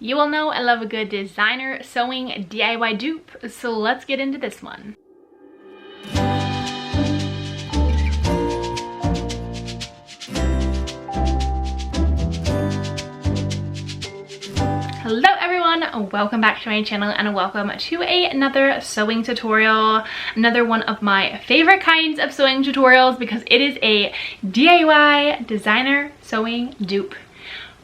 You all know I love a good designer sewing DIY dupe, so let's get into this one. Hello everyone, welcome back to my channel and welcome to another sewing tutorial. Another one of my favorite kinds of sewing tutorials because it is a DIY designer sewing dupe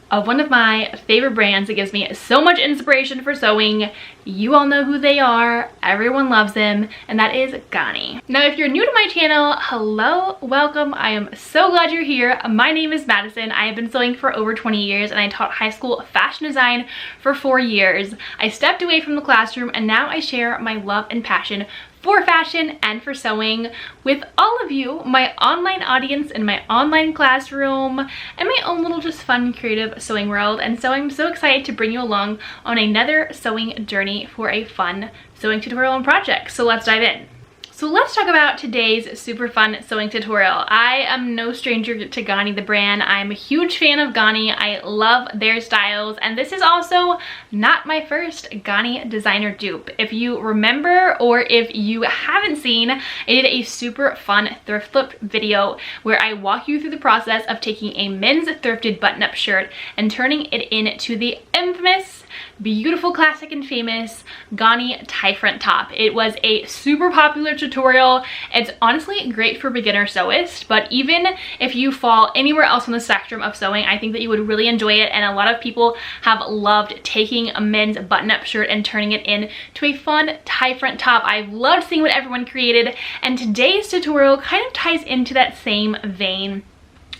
of one of my favorite brands that gives me so much inspiration for sewing. You all know who they are, everyone loves them, and that is Ganni. Now if you're new to my channel, hello, welcome. I am so glad you're here. My name is Madison. I have been sewing for over 20 years and I taught high school fashion design for 4 years. I stepped away from the classroom and now I share my love and passion for fashion and for sewing with all of you, my online audience in my online classroom and my own little just fun creative sewing world. And so I'm so excited to bring you along on another sewing journey for a fun sewing tutorial and project. So let's dive in. So let's talk about today's super fun sewing tutorial. I am no stranger to Ganni the brand. I'm a huge fan of Ganni. I love their styles, and this is also not my first Ganni designer dupe. If you remember, or if you haven't seen, I did a super fun thrift flip video where I walk you through the process of taking a men's thrifted button-up shirt and turning it into the infamous, beautiful, classic and famous Ganni tie front top. It was a super popular tutorial. It's honestly great for beginner sewists, but even if you fall anywhere else on the spectrum of sewing, I think that you would really enjoy it. And a lot of people have loved taking a men's button-up shirt and turning it into a fun tie front top. I've loved seeing what everyone created, and today's tutorial kind of ties into that same vein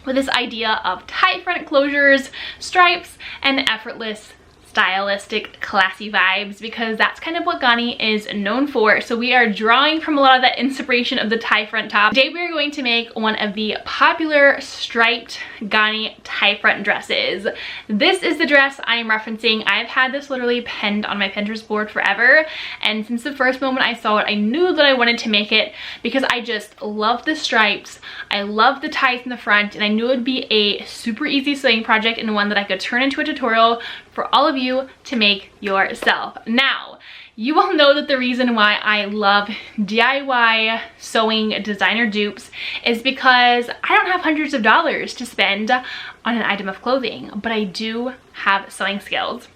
with this idea of tie front closures, stripes, and effortless, stylistic, classy vibes, because that's kind of what Ganni is known for. So we are drawing from a lot of that inspiration of the tie front top. Today we are going to make one of the popular striped Ganni tie front dresses. This is the dress I am referencing. I've had this literally pinned on my Pinterest board forever, and since the first moment I saw it, I knew that I wanted to make it because I just love the stripes. I love the ties in the front, and I knew it would be a super easy sewing project and one that I could turn into a tutorial for all of you to make yourself. Now, you all know that the reason why I love DIY sewing designer dupes is because I don't have hundreds of dollars to spend on an item of clothing, but I do have sewing skills.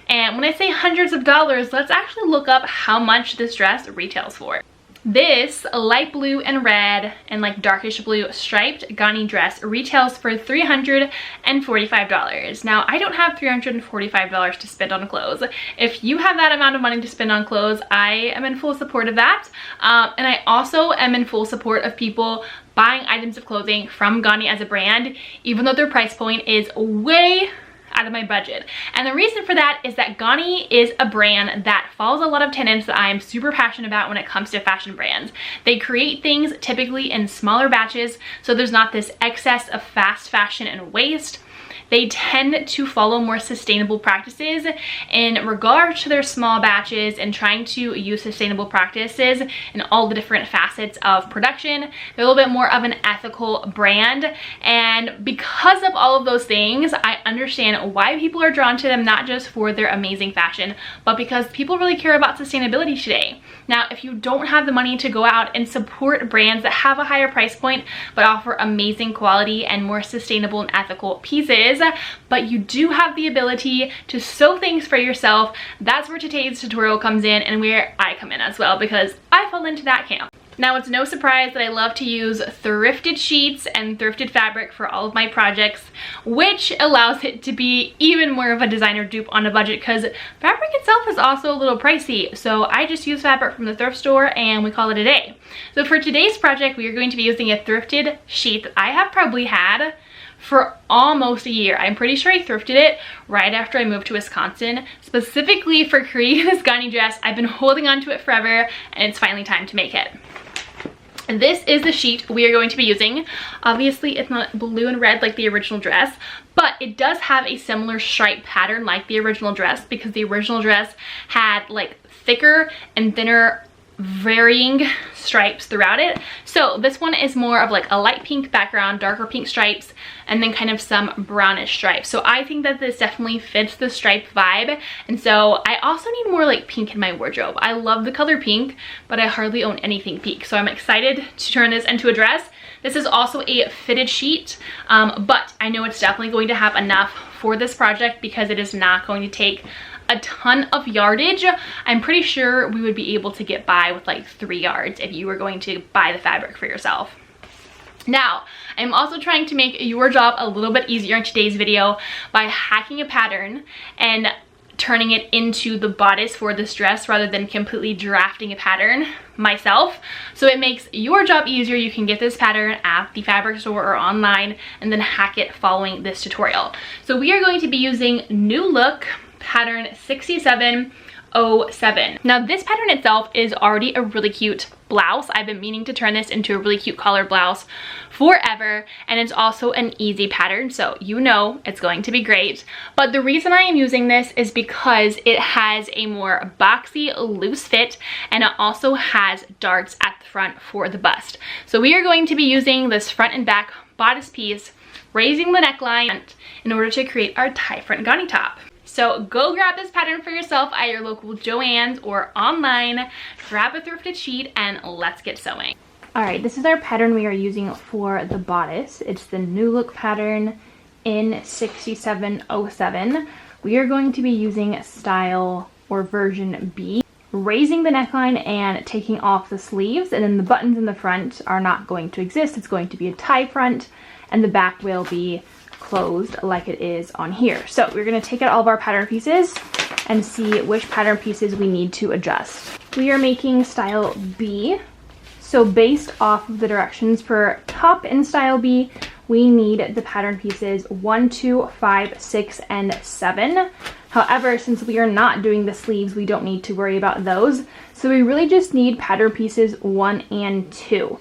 And when I say hundreds of dollars, let's actually look up how much this dress retails for. This light blue and red and like darkish blue striped Ganni dress retails for $345. Now, I don't have $345 to spend on clothes. If you have that amount of money to spend on clothes, I am in full support of that. And I also am in full support of people buying items of clothing from Ganni as a brand, even though their price point is way out of my budget. And the reason for that is that Ganni is a brand that follows a lot of tenets that I am super passionate about when it comes to fashion brands. They create things typically in smaller batches, so there's not this excess of fast fashion and waste. They tend to follow more sustainable practices in regards to their small batches and trying to use sustainable practices in all the different facets of production. They're a little bit more of an ethical brand, and because of all of those things, I understand why people are drawn to them, not just for their amazing fashion, but because people really care about sustainability today. Now, if you don't have the money to go out and support brands that have a higher price point but offer amazing quality and more sustainable and ethical pieces, but you do have the ability to sew things for yourself, that's where today's tutorial comes in and where I come in as well, because I fall into that camp. Now, it's no surprise that I love to use thrifted sheets and thrifted fabric for all of my projects, which allows it to be even more of a designer dupe on a budget because fabric itself is also a little pricey. So I just use fabric from the thrift store and we call it a day. So for today's project, we are going to be using a thrifted sheet that I have probably had for almost a year. I'm pretty sure I thrifted it right after I moved to Wisconsin, specifically for creating this Ganni dress. I've been holding on to it forever and it's finally time to make it. And this is the sheet we are going to be using. Obviously, it's not blue and red like the original dress, but it does have a similar stripe pattern like the original dress because the original dress had like thicker and thinner varying stripes throughout it. So this one is more of like a light pink background, darker pink stripes, and then kind of some brownish stripes. So I think that this definitely fits the stripe vibe. And so I also need more like pink in my wardrobe. I love the color pink, but I hardly own anything pink. So I'm excited to turn this into a dress. This is also a fitted sheet, but I know it's definitely going to have enough for this project because it is not going to take a ton of yardage. I'm pretty sure we would be able to get by with like 3 yards if you were going to buy the fabric for yourself. Now, I'm also trying to make your job a little bit easier in today's video by hacking a pattern and turning it into the bodice for this dress rather than completely drafting a pattern myself. So it makes your job easier. You can get this pattern at the fabric store or online and then hack it following this tutorial. So we are going to be using New Look pattern 6707. Now this pattern itself is already a really cute blouse. I've been meaning to turn this into a really cute collar blouse forever, and it's also an easy pattern, so you know it's going to be great. But the reason I am using this is because it has a more boxy, loose fit, and it also has darts at the front for the bust. So we are going to be using this front and back bodice piece, raising the neckline in order to create our tie front Ganni top. So go grab this pattern for yourself at your local Joann's or online, grab a thrifted sheet, and let's get sewing. All right, this is our pattern we are using for the bodice. It's the New Look pattern in 6707. We are going to be using style or version B, raising the neckline and taking off the sleeves, and then the buttons in the front are not going to exist. It's going to be a tie front, and the back will be closed like it is on here. So we're going to take out all of our pattern pieces and see which pattern pieces we need to adjust. We are making style B. So based off of the directions for top in style B, we need the pattern pieces 1, 2, 5, 6, and 7. However, since we are not doing the sleeves, we don't need to worry about those. So we really just need pattern pieces 1 and 2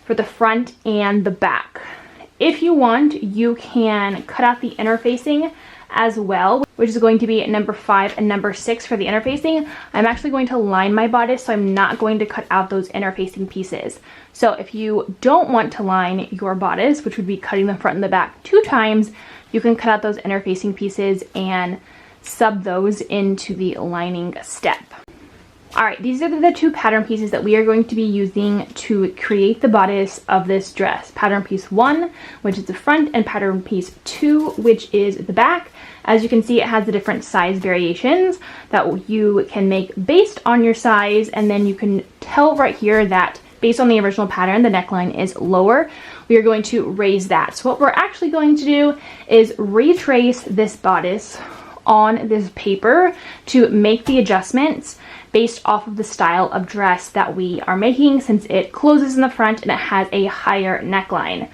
for the front and the back. If you want, you can cut out the interfacing as well, which is going to be number 5 and number 6 for the interfacing. I'm actually going to line my bodice, so I'm not going to cut out those interfacing pieces. So if you don't want to line your bodice, which would be cutting the front and the back 2 times, you can cut out those interfacing pieces and sub those into the lining step. All right, these are the 2 pattern pieces that we are going to be using to create the bodice of this dress. Pattern piece 1, which is the front, and pattern piece 2, which is the back. As you can see, it has the different size variations that you can make based on your size, and then you can tell right here that based on the original pattern, the neckline is lower. We are going to raise that. So what we're actually going to do is retrace this bodice on this paper to make the adjustments based off of the style of dress that we are making, since it closes in the front and it has a higher neckline.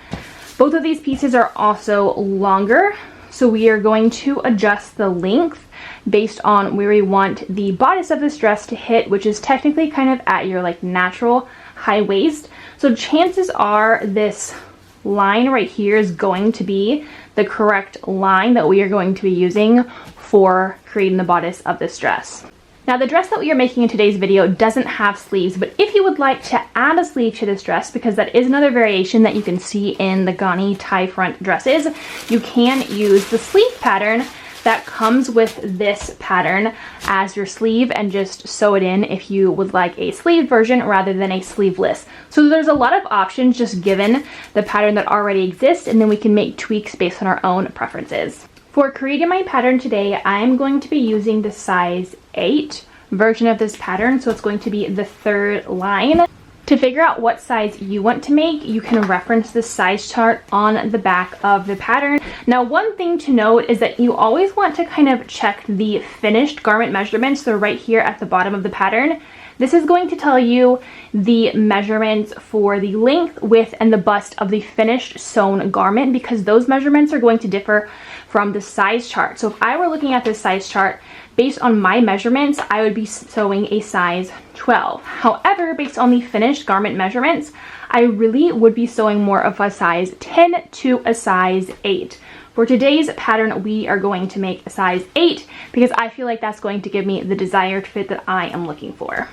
Both of these pieces are also longer, so we are going to adjust the length based on where we want the bodice of this dress to hit, which is technically kind of at your like natural high waist. So chances are this line right here is going to be the correct line that we are going to be using for creating the bodice of this dress. Now the dress that we are making in today's video doesn't have sleeves, but if you would like to add a sleeve to this dress, because that is another variation that you can see in the Ganni tie front dresses, you can use the sleeve pattern that comes with this pattern as your sleeve and just sew it in if you would like a sleeve version rather than a sleeveless. So there's a lot of options just given the pattern that already exists, and then we can make tweaks based on our own preferences. For creating my pattern today, I'm going to be using the size 8 version of this pattern, so it's going to be the 3rd line. To figure out what size you want to make, you can reference the size chart on the back of the pattern. Now, one thing to note is that you always want to kind of check the finished garment measurements. So right here at the bottom of the pattern, this is going to tell you the measurements for the length, width, and the bust of the finished sewn garment, because those measurements are going to differ from the size chart. So if I were looking at this size chart, based on my measurements, I would be sewing a size 12. However, based on the finished garment measurements, I really would be sewing more of a size 10 to a size 8. For today's pattern, we are going to make a size 8 because I feel like that's going to give me the desired fit that I am looking for.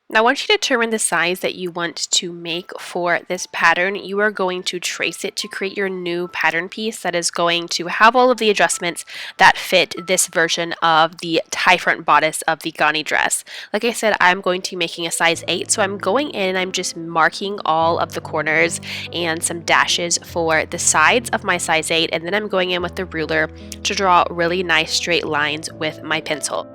Now, once you determine the size that you want to make for this pattern, you are going to trace it to create your new pattern piece that is going to have all of the adjustments that fit this version of the tie front bodice of the Ganni dress. Like I said, I'm going to be making a size 8, so I'm going in and I'm just marking all of the corners and some dashes for the sides of my size 8, and then I'm going in with the ruler to draw really nice straight lines with my pencil.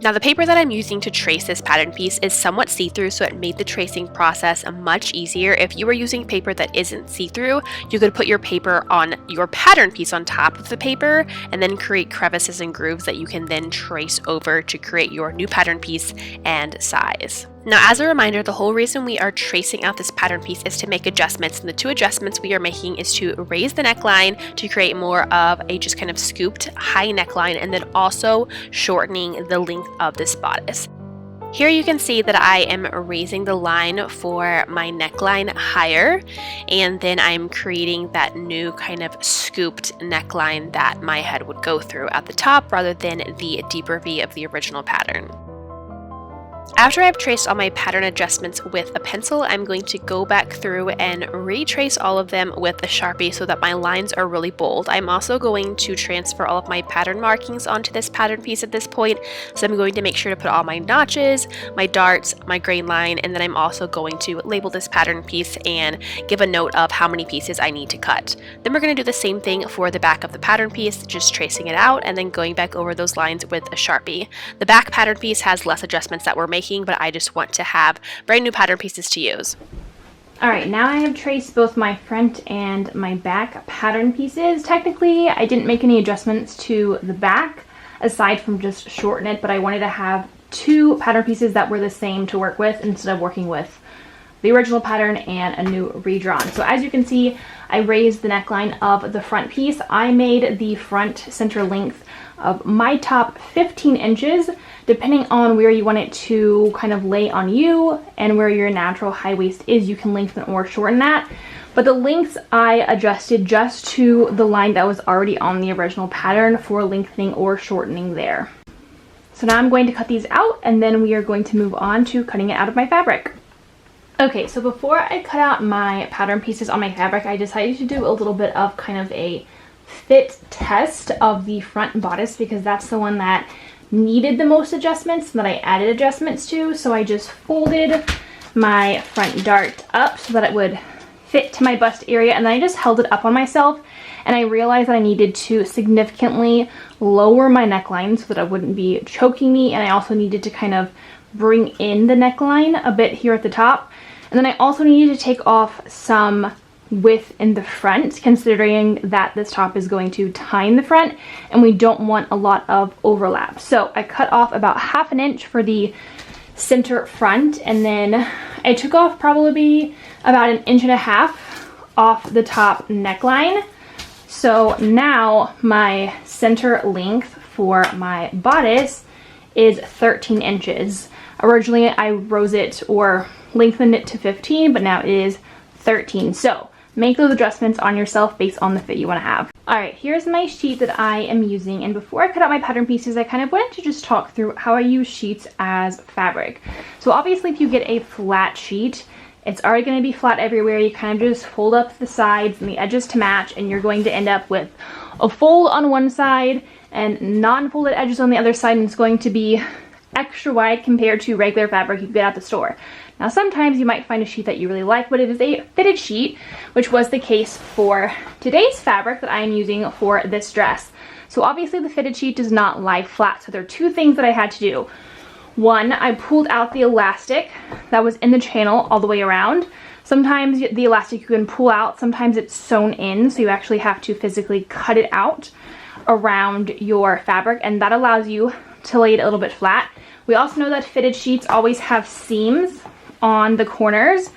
Now, the paper that I'm using to trace this pattern piece is somewhat see-through, so it made the tracing process much easier. If you were using paper that isn't see-through, you could put your paper on your pattern piece on top of the paper and then create crevices and grooves that you can then trace over to create your new pattern piece and size. Now, as a reminder, the whole reason we are tracing out this pattern piece is to make adjustments, and the two adjustments we are making is to raise the neckline to create more of a just kind of scooped high neckline, and then also shortening the length of this bodice. Here you can see that I am raising the line for my neckline higher, and then I'm creating that new kind of scooped neckline that my head would go through at the top rather than the deeper V of the original pattern. After I've traced all my pattern adjustments with a pencil, I'm going to go back through and retrace all of them with the Sharpie so that my lines are really bold. I'm also going to transfer all of my pattern markings onto this pattern piece at this point, so I'm going to make sure to put all my notches, my darts, my grain line, and then I'm also going to label this pattern piece and give a note of how many pieces I need to cut. Then we're going to do the same thing for the back of the pattern piece, just tracing it out and then going back over those lines with a Sharpie. The back pattern piece has less adjustments that we're making, but I just want to have brand new pattern pieces to use. Alright, now I have traced both my front and my back pattern pieces. Technically, I didn't make any adjustments to the back aside from just shorten it, but I wanted to have two pattern pieces that were the same to work with instead of working with the original pattern and a new redrawn. So as you can see, I raised the neckline of the front piece. I made the front center length of my top 15 inches, depending on where you want it to kind of lay on you and where your natural high waist is, you can lengthen or shorten that. But the lengths I adjusted just to the line that was already on the original pattern for lengthening or shortening there. So now I'm going to cut these out, and then we are going to move on to cutting it out of my fabric. Okay, so before I cut out my pattern pieces on my fabric, I decided to do a little bit of kind of a fit test of the front bodice because that's the one that needed the most adjustments and that I added adjustments to. So I just folded my front dart up so that it would fit to my bust area, and then I just held it up on myself, and I realized that I needed to significantly lower my neckline so that it wouldn't be choking me, and I also needed to kind of bring in the neckline a bit here at the top. And then I also needed to take off some width in the front, considering that this top is going to tie in the front and we don't want a lot of overlap. So I cut off about 1/2 inch for the center front, and then I took off probably about 1.5 inches off the top neckline. So now my center length for my bodice is 13 inches. Originally I rose it or lengthened it to 15, but now it is 13. So make those adjustments on yourself based on the fit you want to have. Alright, here's my sheet that I am using, and before I cut out my pattern pieces, I kind of wanted to just talk through how I use sheets as fabric. So obviously if you get a flat sheet, it's already going to be flat everywhere. You kind of just fold up the sides and the edges to match, and you're going to end up with a fold on one side and non-folded edges on the other side, and it's going to be extra wide compared to regular fabric you get at the store. Now sometimes you might find a sheet that you really like, but it is a fitted sheet, which was the case for today's fabric that I am using for this dress. So obviously the fitted sheet does not lie flat, so there are two things that I had to do. One, I pulled out the elastic that was in the channel all the way around. Sometimes the elastic you can pull out, sometimes it's sewn in, so you actually have to physically cut it out around your fabric, and that allows you to lay it a little bit flat. We also know that fitted sheets always have seams on the corners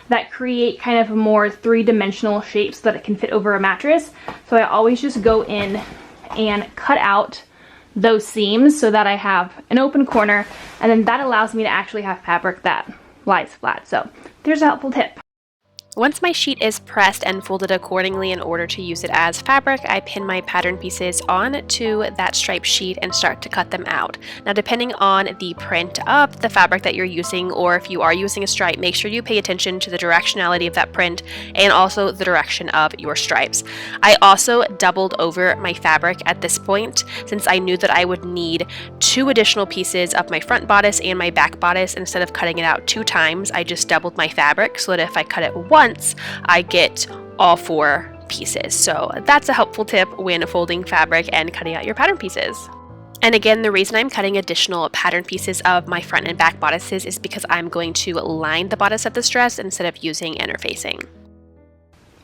that create kind of a more three-dimensional shape so that it can fit over a mattress. So I always just go in and cut out those seams so that I have an open corner, and then that allows me to actually have fabric that lies flat. So there's a helpful tip. Once my sheet is pressed and folded accordingly in order to use it as fabric, I pin my pattern pieces onto that striped sheet and start to cut them out. Now, depending on the print of the fabric that you're using, or if you are using a stripe, make sure you pay attention to the directionality of that print and also the direction of your stripes. I also doubled over my fabric at this point since I knew that I would need 2 additional pieces of my front bodice and my back bodice. Instead of cutting it out 2 times, I just doubled my fabric so that if I cut it once, I get all 4 pieces. So that's a helpful tip when folding fabric and cutting out your pattern pieces. And again, the reason I'm cutting additional pattern pieces of my front and back bodices is because I'm going to line the bodice of this dress instead of using interfacing.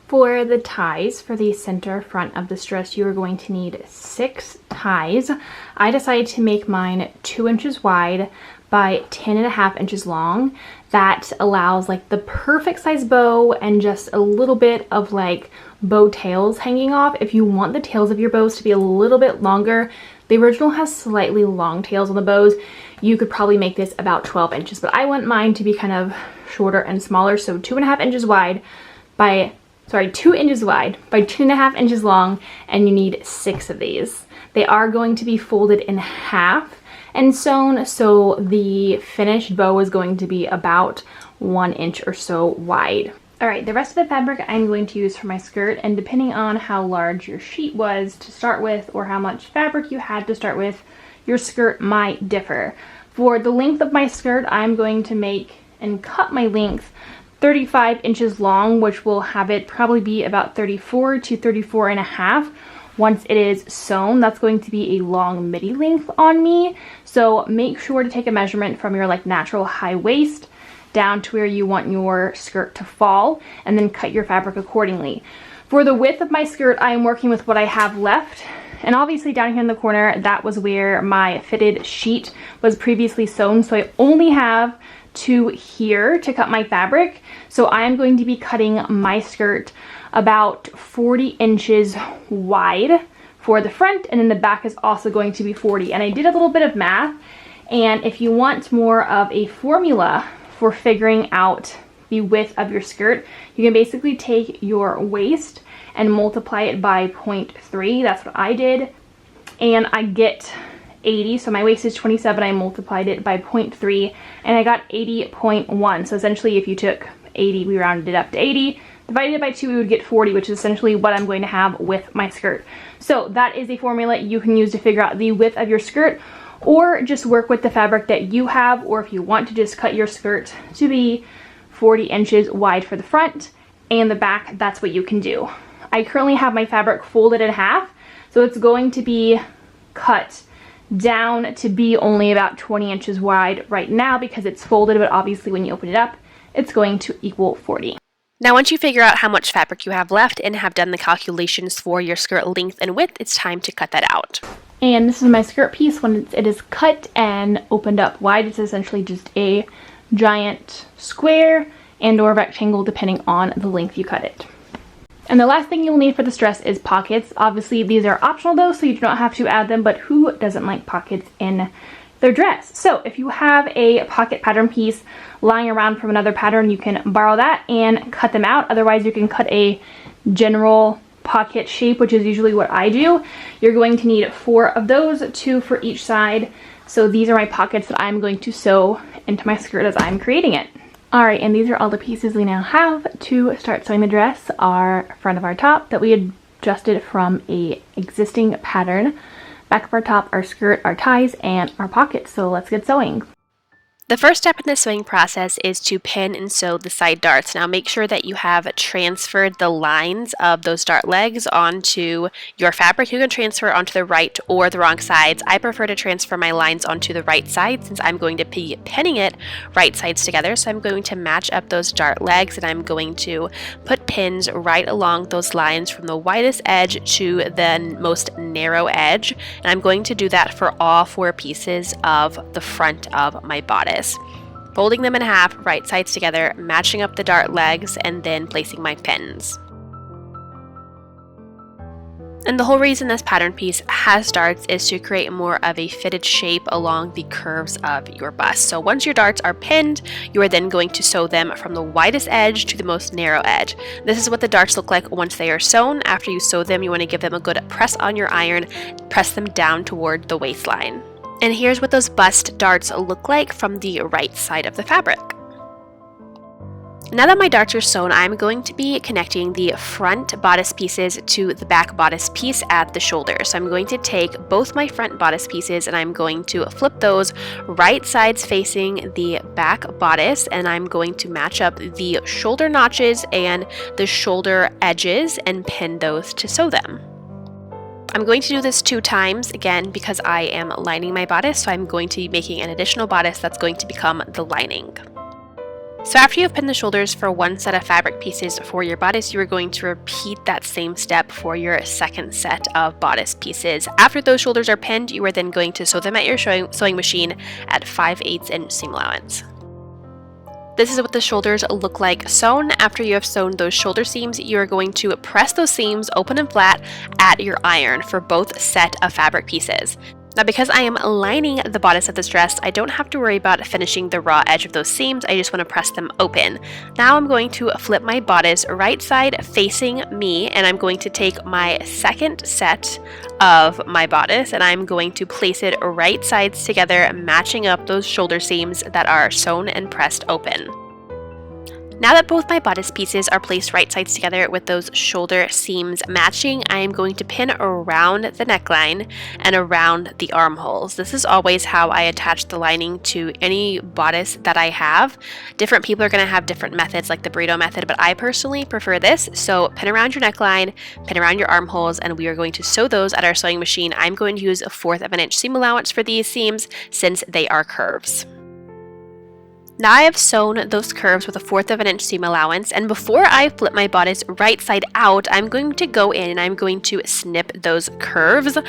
For the ties for the center front of this dress, you are going to need 6 ties. I decided to make mine 2 inches wide by 10.5 inches long. That allows like the perfect size bow and just a little bit of like bow tails hanging off. If you want the tails of your bows to be a little bit longer, the original has slightly long tails on the bows. You could probably make this about 12 inches, but I want mine to be kind of shorter and smaller. So 2.5 inches wide by 2 inches wide by 2.5 inches long, and you need 6 of these. They are going to be folded in half and sewn, so the finished bow is going to be about 1 inch or so wide. Alright, the rest of the fabric I'm going to use for my skirt, and depending on how large your sheet was to start with or how much fabric you had to start with, your skirt might differ. For the length of my skirt, I'm going to make and cut my length 35 inches long, which will have it probably be about 34 to 34 and a half. Once it is sewn, that's going to be a long midi length on me. So make sure to take a measurement from your like natural high waist down to where you want your skirt to fall, and then cut your fabric accordingly. For the width of my skirt, I am working with what I have left. And obviously down here in the corner, that was where my fitted sheet was previously sewn. So I only have to here to cut my fabric. So I am going to be cutting my skirt about 40 inches wide for the front, and then the back is also going to be 40. And I did a little bit of math, and if you want more of a formula for figuring out the width of your skirt, you can basically take your waist and multiply it by 0.3. That's what I did, and I get 80. So my waist is 27, I multiplied it by 0.3 and I got 80.1. So essentially if you took 80, we rounded it up to 80, divided it by 2, we would get 40, which is essentially what I'm going to have with my skirt. So that is a formula you can use to figure out the width of your skirt, or just work with the fabric that you have, or if you want to just cut your skirt to be 40 inches wide for the front and the back, that's what you can do. I currently have my fabric folded in half, so it's going to be cut down to be only about 20 inches wide right now because it's folded, but obviously when you open it up, it's going to equal 40. Now, once you figure out how much fabric you have left and have done the calculations for your skirt length and width, it's time to cut that out. And this is my skirt piece. When it is cut and opened up wide, it's essentially just a giant square and or rectangle depending on the length you cut it. And the last thing you'll need for this dress is pockets. Obviously these are optional though, so you do not have to add them, but who doesn't like pockets in their dress? So if you have a pocket pattern piece lying around from another pattern, you can borrow that and cut them out. Otherwise you can cut a general pocket shape, which is usually what I do. You're going to need 4 of those, 2 for each side. So these are my pockets that I'm going to sew into my skirt as I'm creating it. Alright, and these are all the pieces we now have to start sewing the dress. Our front of our top that we adjusted from a existing pattern, back of our top, our skirt, our ties, and our pockets. So let's get sewing. The first step in the sewing process is to pin and sew the side darts. Now make sure that you have transferred the lines of those dart legs onto your fabric. You can transfer onto the right or the wrong sides. I prefer to transfer my lines onto the right side since I'm going to be pinning it right sides together. So I'm going to match up those dart legs and I'm going to put pins right along those lines from the widest edge to the most narrow edge. And I'm going to do that for all 4 pieces of the front of my bodice. Folding them in half, right sides together, matching up the dart legs, and then placing my pins. And the whole reason this pattern piece has darts is to create more of a fitted shape along the curves of your bust. So once your darts are pinned, you are then going to sew them from the widest edge to the most narrow edge. This is what the darts look like once they are sewn. After you sew them, you want to give them a good press on your iron, press them down toward the waistline. And here's what those bust darts look like from the right side of the fabric. Now that my darts are sewn, I'm going to be connecting the front bodice pieces to the back bodice piece at the shoulder. So I'm going to take both my front bodice pieces and I'm going to flip those right sides facing the back bodice, and I'm going to match up the shoulder notches and the shoulder edges and pin those to sew them. I'm going to do this 2 times, again, because I am lining my bodice, so I'm going to be making an additional bodice that's going to become the lining. So after you've pinned the shoulders for one set of fabric pieces for your bodice, you are going to repeat that same step for your second set of bodice pieces. After those shoulders are pinned, you are then going to sew them at your sewing machine at 5/8 inch seam allowance. This is what the shoulders look like sewn. After you have sewn those shoulder seams, you are going to press those seams open and flat at your iron for both set of fabric pieces. Now, because I am lining the bodice of this dress, I don't have to worry about finishing the raw edge of those seams. I just want to press them open. Now I'm going to flip my bodice right side facing me, and I'm going to take my second set of my bodice and I'm going to place it right sides together, matching up those shoulder seams that are sewn and pressed open. Now that both my bodice pieces are placed right sides together with those shoulder seams matching, I am going to pin around the neckline and around the armholes. This is always how I attach the lining to any bodice that I have. Different people are going to have different methods, like the burrito method, but I personally prefer this. So pin around your neckline, pin around your armholes, and we are going to sew those at our sewing machine. I'm going to use 1/4 inch seam allowance for these seams since they are curves. Now I have sewn those curves with 1/4 inch seam allowance, and before I flip my bodice right side out, I'm going to go in and I'm going to snip those curves.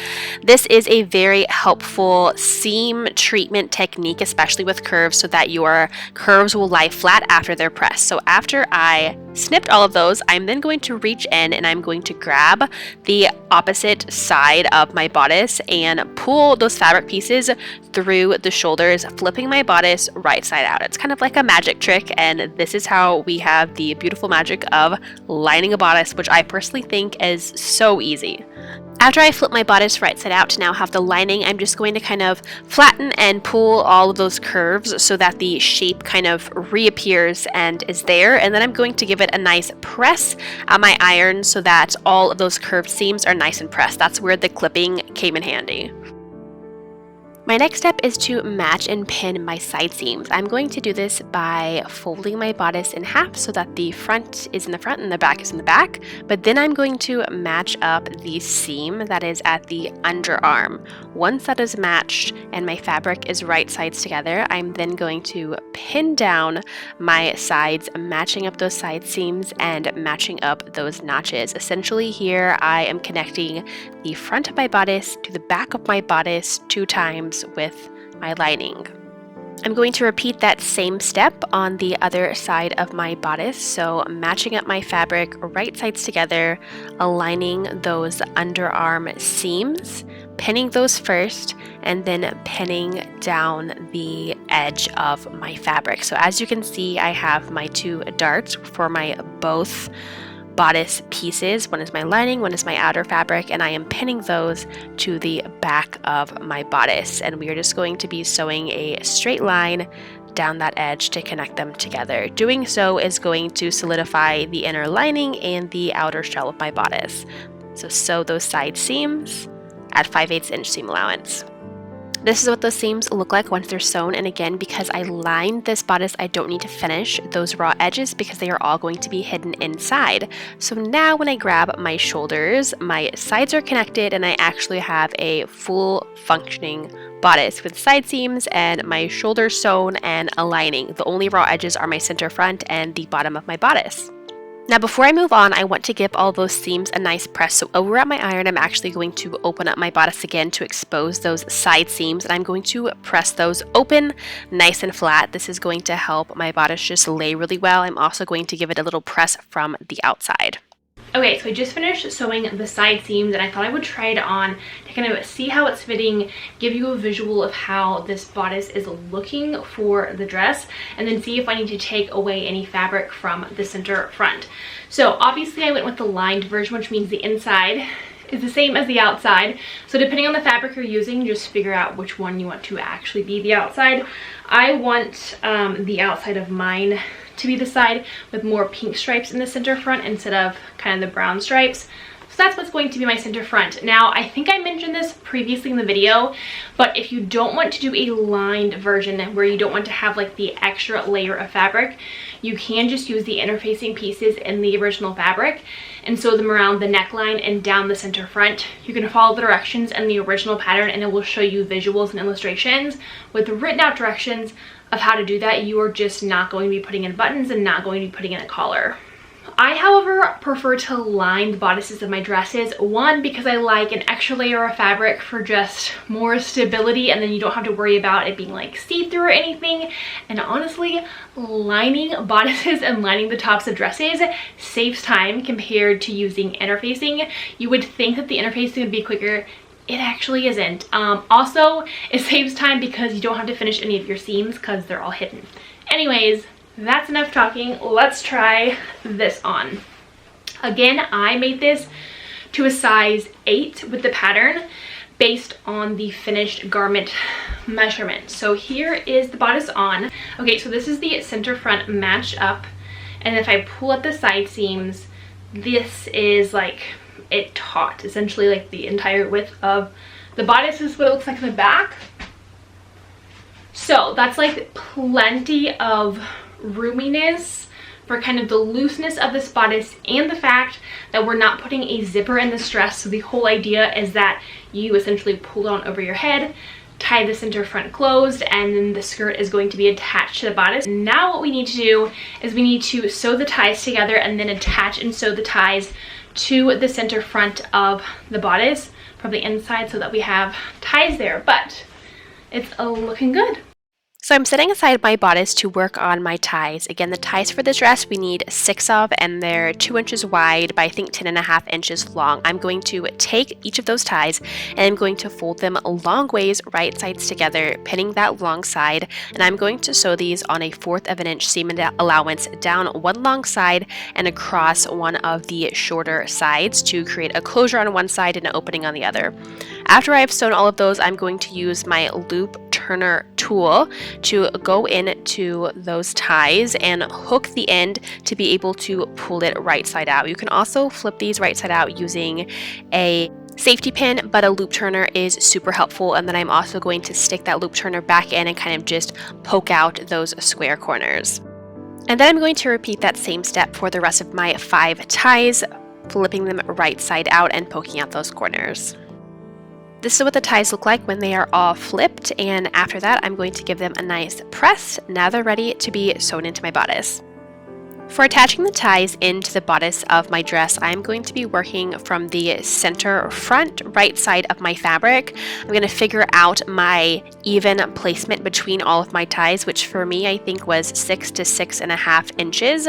This is a very helpful seam treatment technique, especially with curves, so that your curves will lie flat after they're pressed. So after I snipped all of those, I'm then going to reach in and I'm going to grab the opposite side of my bodice and pull those fabric pieces through the shoulders, flipping my bodice right side out. It's kind of like a magic trick, and this is how we have the beautiful magic of lining a bodice, which I personally think is so easy. After I flip my bodice right side out to now have the lining, I'm just going to kind of flatten and pull all of those curves so that the shape kind of reappears and is there. And then I'm going to give it a nice press on my iron so that all of those curved seams are nice and pressed. That's where the clipping came in handy. My next step is to match and pin my side seams. I'm going to do this by folding my bodice in half so that the front is in the front and the back is in the back, but then I'm going to match up the seam that is at the underarm. Once that is matched and my fabric is right sides together, I'm then going to pin down my sides, matching up those side seams and matching up those notches. Essentially here I am connecting the front of my bodice to the back of my bodice 2 times with my lining. I'm going to repeat that same step on the other side of my bodice, so matching up my fabric right sides together, aligning those underarm seams, pinning those first, and then pinning down the edge of my fabric. So as you can see, I have my 2 darts for my both bodice pieces. One is my lining, one is my outer fabric, and I am pinning those to the back of my bodice. And we are just going to be sewing a straight line down that edge to connect them together. Doing so is going to solidify the inner lining and the outer shell of my bodice. So sew those side seams at 5/8 inch seam allowance. This is what those seams look like once they're sewn, and again, because I lined this bodice, I don't need to finish those raw edges because they are all going to be hidden inside. So now when I grab my shoulders, my sides are connected and I actually have a full functioning bodice with side seams and my shoulders sewn and a lining. The only raw edges are my center front and the bottom of my bodice. Now before I move on, I want to give all those seams a nice press. So over at my iron, I'm actually going to open up my bodice again to expose those side seams, and I'm going to press those open nice and flat. This is going to help my bodice just lay really well. I'm also going to give it a little press from the outside. Okay, so I just finished sewing the side seams and I thought I would try it on to kind of see how it's fitting, give you a visual of how this bodice is looking for the dress, and then see if I need to take away any fabric from the center front. So obviously I went with the lined version, which means the inside is the same as the outside. So depending on the fabric you're using, just figure out which one you want to actually be the outside. I want the outside of mine to be the side with more pink stripes in the center front instead of kind of the brown stripes. So that's what's going to be my center front. Now, I think I mentioned this previously in the video, but if you don't want to do a lined version where you don't want to have like the extra layer of fabric, you can just use the interfacing pieces in the original fabric and sew them around the neckline and down the center front. You can follow the directions in the original pattern and it will show you visuals and illustrations with written out directions of how to do that. You are just not going to be putting in buttons and not going to be putting in a collar. I, however, prefer to line the bodices of my dresses. One, because I like an extra layer of fabric for just more stability, and then you don't have to worry about it being like see-through or anything. And honestly, lining bodices and lining the tops of dresses saves time compared to using interfacing. You would think that the interfacing would be quicker. It actually isn't. Also, it saves time because you don't have to finish any of your seams because they're all hidden. Anyways, that's enough talking. Let's try this on. Again, I made this to a size 8 with the pattern based on the finished garment measurement. So here is the bodice on. Okay, so this is the center front matched up, and if I pull up the side seams, this is like it taut, essentially like the entire width of the bodice is what it looks like in the back. So that's like plenty of roominess for kind of the looseness of this bodice and the fact that we're not putting a zipper in this dress. So the whole idea is that you essentially pull it on over your head, tie the center front closed, and then the skirt is going to be attached to the bodice. Now what we need to do is we need to sew the ties together and then attach and sew the ties to the center front of the bodice from the inside so that we have ties there. But it's looking good. So I'm setting aside my bodice to work on my ties. Again, the ties for this dress we need 6 of, and they're 2 inches wide by I think 10.5 inches long. I'm going to take each of those ties and I'm going to fold them long ways, right sides together, pinning that long side, and I'm going to sew these on a 1/4 of an inch seam allowance down one long side and across one of the shorter sides to create a closure on one side and an opening on the other. After I've sewn all of those, I'm going to use my loop turner tool to go into those ties and hook the end to be able to pull it right side out. You can also flip these right side out using a safety pin, but a loop turner is super helpful. And then I'm also going to stick that loop turner back in and kind of just poke out those square corners. And then I'm going to repeat that same step for the rest of my 5 ties, flipping them right side out and poking out those corners. This is what the ties look like when they are all flipped, and after that I'm going to give them a nice press. Now they're ready to be sewn into my bodice. For attaching the ties into the bodice of my dress, I'm going to be working from the center front right side of my fabric. I'm going to figure out my even placement between all of my ties, which for me I think was 6 to 6.5 inches.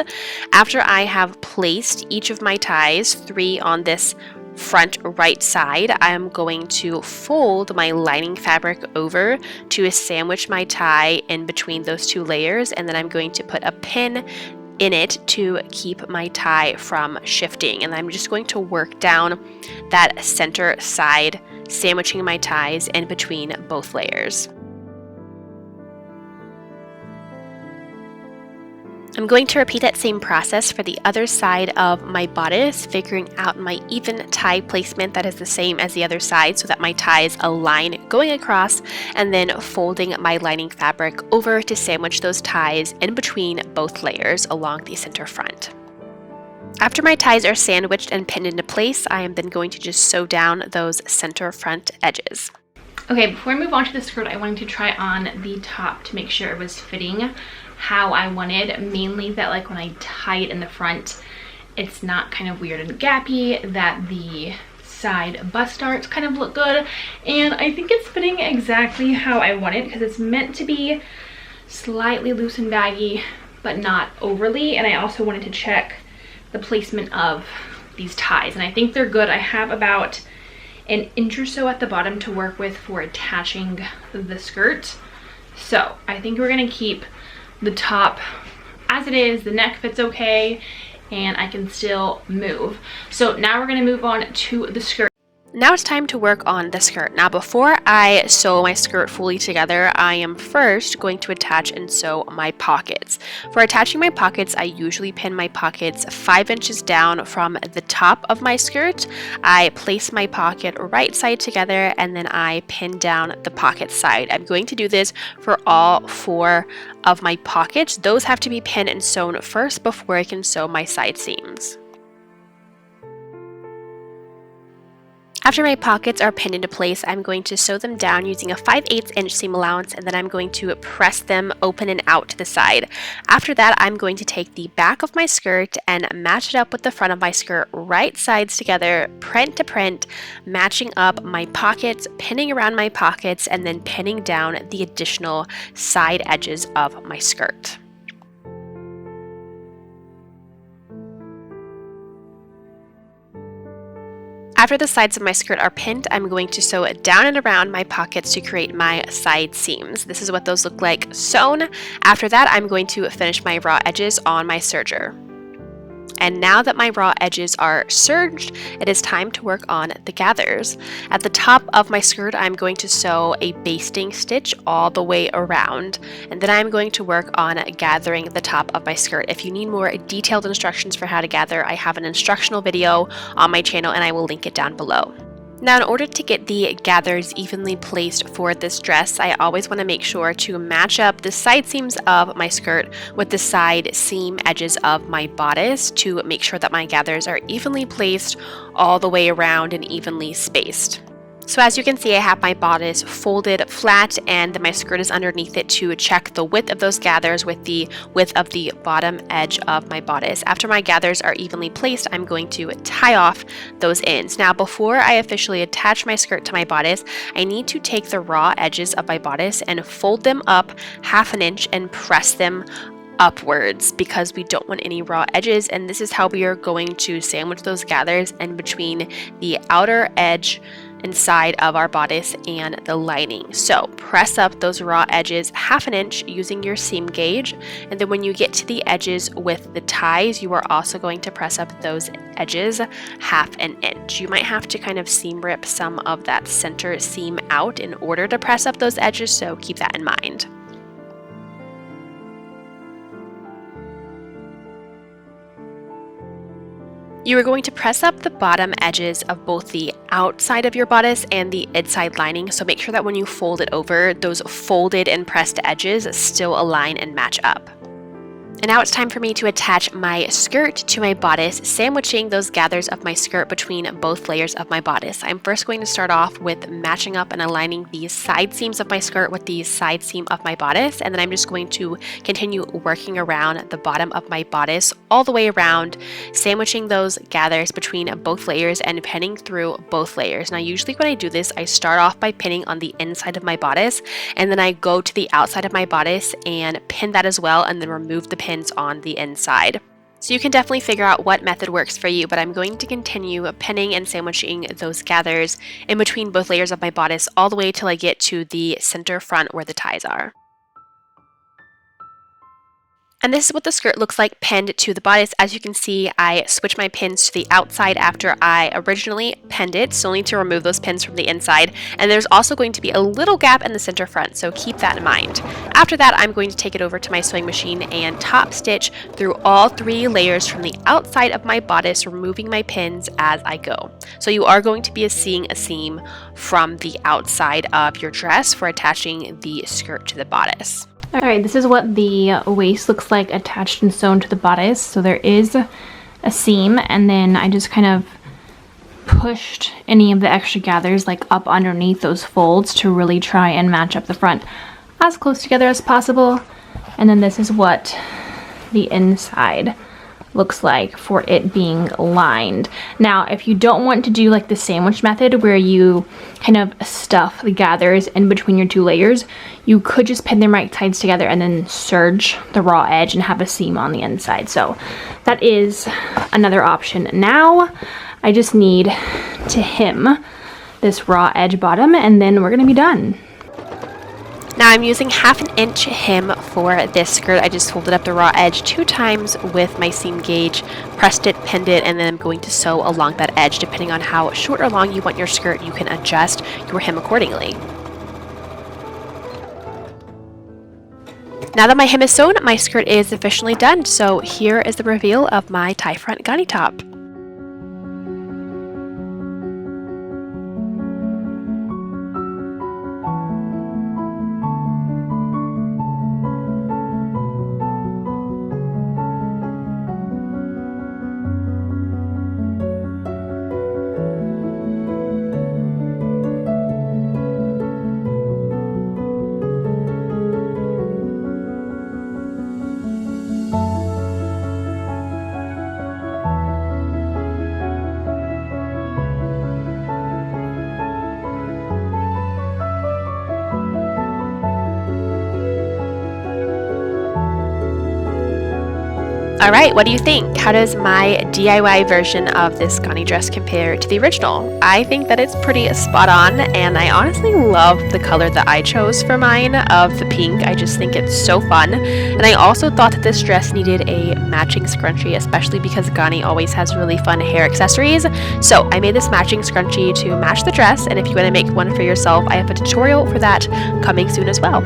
After I have placed each of my ties, 3 on this front right side, I'm going to fold my lining fabric over to sandwich my tie in between those 2 layers, and then I'm going to put a pin in it to keep my tie from shifting. And I'm just going to work down that center side, sandwiching my ties in between both layers. I'm going to repeat that same process for the other side of my bodice, figuring out my even tie placement that is the same as the other side so that my ties align going across, and then folding my lining fabric over to sandwich those ties in between both layers along the center front. After my ties are sandwiched and pinned into place, I am then going to just sew down those center front edges. Okay, before I move on to the skirt, I wanted to try on the top to make sure it was fitting how I wanted, mainly that like when I tie it in the front, it's not kind of weird and gappy, that the side bust darts kind of look good, and I think it's fitting exactly how I want it because it's meant to be slightly loose and baggy but not overly. And I also wanted to check the placement of these ties, and I think they're good. I have about an inch or so at the bottom to work with for attaching the skirt. So I think we're gonna keep the top as it is. The neck fits okay, and I can still move. So now we're gonna move on to the skirt. Now it's time to work on the skirt. Now before I sew my skirt fully together, I am first going to attach and sew my pockets. For attaching my pockets, I usually pin my pockets 5 inches down from the top of my skirt. I place my pocket right side together, and then I pin down the pocket side. I'm going to do this for all 4 of my pockets. Those have to be pinned and sewn first before I can sew my side seams. After my pockets are pinned into place, I'm going to sew them down using a 5/8 inch seam allowance, and then I'm going to press them open and out to the side. After that, I'm going to take the back of my skirt and match it up with the front of my skirt, right sides together, print to print, matching up my pockets, pinning around my pockets, and then pinning down the additional side edges of my skirt. After the sides of my skirt are pinned, I'm going to sew it down and around my pockets to create my side seams. This is what those look like sewn. After that, I'm going to finish my raw edges on my serger. And now that my raw edges are serged, it is time to work on the gathers. At the top of my skirt, I'm going to sew a basting stitch all the way around, and then I'm going to work on gathering the top of my skirt. If you need more detailed instructions for how to gather, I have an instructional video on my channel, and I will link it down below. Now, in order to get the gathers evenly placed for this dress, I always want to make sure to match up the side seams of my skirt with the side seam edges of my bodice to make sure that my gathers are evenly placed all the way around and evenly spaced. So as you can see, I have my bodice folded flat, and my skirt is underneath it to check the width of those gathers with the width of the bottom edge of my bodice. After my gathers are evenly placed, I'm going to tie off those ends. Now, before I officially attach my skirt to my bodice, I need to take the raw edges of my bodice and fold them up 1/2 inch and press them upwards because we don't want any raw edges, and this is how we are going to sandwich those gathers in between the outer edge inside of our bodice and the lining. So press up those raw edges 1/2 inch using your seam gauge, and then when you get to the edges with the ties, you are also going to press up those edges 1/2 inch. You might have to kind of seam rip some of that center seam out in order to press up those edges, so keep that in mind. You are going to press up the bottom edges of both the outside of your bodice and the inside lining, so make sure that when you fold it over, those folded and pressed edges still align and match up. And now it's time for me to attach my skirt to my bodice, sandwiching those gathers of my skirt between both layers of my bodice. I'm first going to start off with matching up and aligning the side seams of my skirt with the side seam of my bodice, and then I'm just going to continue working around the bottom of my bodice all the way around, sandwiching those gathers between both layers and pinning through both layers. Now, usually when I do this, I start off by pinning on the inside of my bodice, and then I go to the outside of my bodice and pin that as well, and then remove the pin on the inside. So you can definitely figure out what method works for you, but I'm going to continue pinning and sandwiching those gathers in between both layers of my bodice all the way till I get to the center front where the ties are. And this is what the skirt looks like pinned to the bodice. As you can see, I switched my pins to the outside after I originally pinned it, so I'll need to remove those pins from the inside. And there's also going to be a little gap in the center front, so keep that in mind. After that, I'm going to take it over to my sewing machine and top stitch through all 3 layers from the outside of my bodice, removing my pins as I go. So you are going to be seeing a seam from the outside of your dress for attaching the skirt to the bodice. Alright, this is what the waist looks like attached and sewn to the bodice. So there is a seam, and then I just kind of pushed any of the extra gathers like up underneath those folds to really try and match up the front as close together as possible. And then this is what the inside looks like for it being lined. Now, if you don't want to do like the sandwich method where you kind of stuff the gathers in between your 2 layers, you could just pin them right sides together and then serge the raw edge and have a seam on the inside. So that is another option. Now I just need to hem this raw edge bottom and then we're gonna be done. Now I'm using 1/2 inch hem for this skirt. I just folded up the raw edge 2 times with my seam gauge, pressed it, pinned it, and then I'm going to sew along that edge. Depending on how short or long you want your skirt, you can adjust your hem accordingly. Now that my hem is sewn, my skirt is officially done. So here is the reveal of my tie front Ganni top. Alright, what do you think? How does my DIY version of this Ganni dress compare to the original? I think that it's pretty spot on, and I honestly love the color that I chose for mine of the pink. I just think it's so fun. And I also thought that this dress needed a matching scrunchie, especially because Ganni always has really fun hair accessories. So I made this matching scrunchie to match the dress, and if you want to make one for yourself, I have a tutorial for that coming soon as well.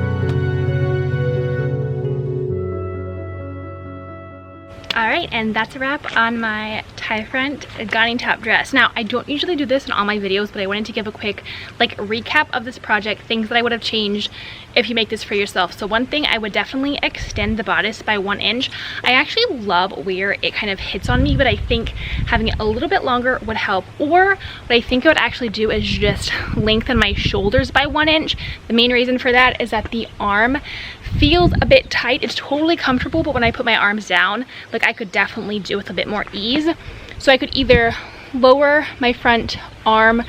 Alright, and that's a wrap on my tie front Ganni top dress. Now, I don't usually do this in all my videos, but I wanted to give a quick recap of this project, things that I would have changed if you make this for yourself. So one thing, I would definitely extend the bodice by 1 inch. I actually love where it kind of hits on me, but I think having it a little bit longer would help. Or what I think I would actually do is just lengthen my shoulders by 1 inch. The main reason for that is that the arm feels a bit tight. It's totally comfortable, but when I put my arms down, I could definitely do with a bit more ease. So I could either lower my front arm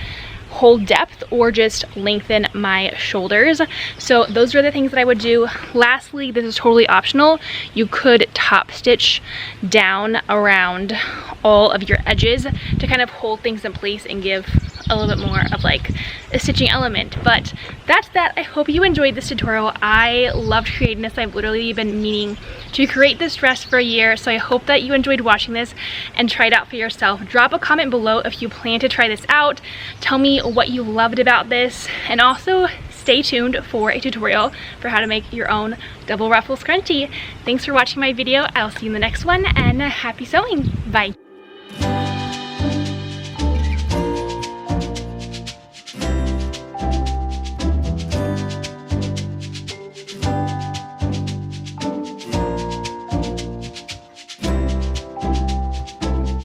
hold depth or just lengthen my shoulders. So those are the things that I would do. Lastly, this is totally optional. You could top stitch down around all of your edges to kind of hold things in place and give a little bit more of a stitching element. But that's that. I hope you enjoyed this tutorial. I loved creating this. I've literally been meaning to create this dress for a year, so I hope that you enjoyed watching this and try it out for yourself. Drop a comment below if you plan to try this out. Tell me what you loved about this, and also stay tuned for a tutorial for how to make your own double ruffle scrunchie. Thanks for watching my video. I'll see you in the next one, and happy sewing. Bye.